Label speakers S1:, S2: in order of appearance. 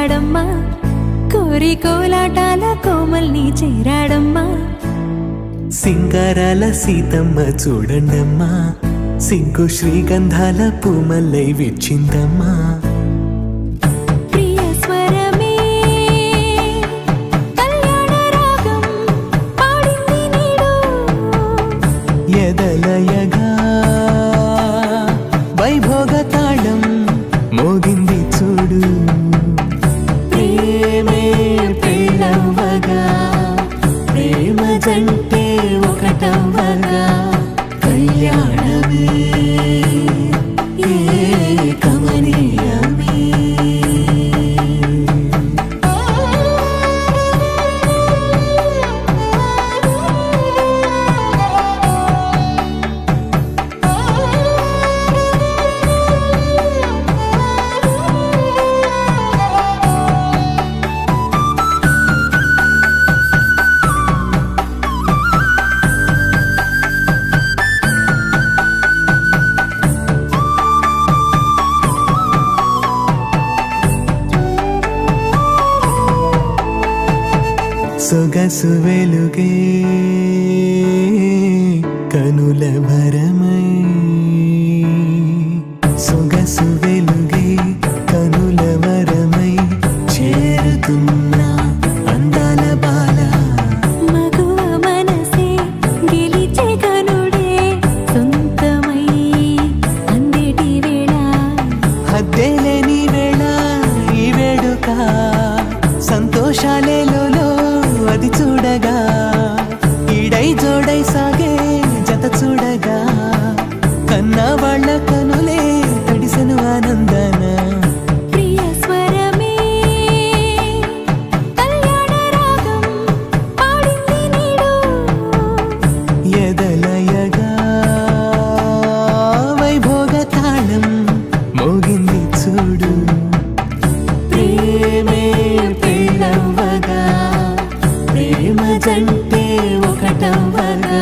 S1: చేరాడమ్మా కోరి కోలాటాల కోమల్ని చేరాడమ్మా
S2: సింగారాల సీతమ్మ చూడండమ్మా సింగు శ్రీగంధాల పూమల్లై విచ్చిందమ్మా ఎదలయగా వైభోగ తాళం మోగింది చూడు ప్రేమే పెళ్ళవ్వగా ప్రేమ జంటే ఒకటవ్వగా కళ్యాణమే కమనీయమే సొగసు వెలుగే కనుల భరమై సొగసు వెలుగే కనుల వరమై చేరుతున్న అందాల బాల
S1: మగువ మనసే గెలిచే కనుడే సొంతమై అందేటి వేళ
S2: హద్దేలేని వేళ ఈ వేడుక సంతోషాలేలో అది చూడగా ఈడై జోడై సాగే జత చూడగా కన్నా వాళ్ళ కనులే తడిసెను ఆనందన
S1: ప్రియ స్వరమే కళ్యాణ రాగం పాడింది నీడు
S2: ఎదలయగా వైభోగ తాళం మోగింది చూడు ప్రేమే పెళ్ళవ్వగా ప్రేమ జంటే ఒకటవ్వగా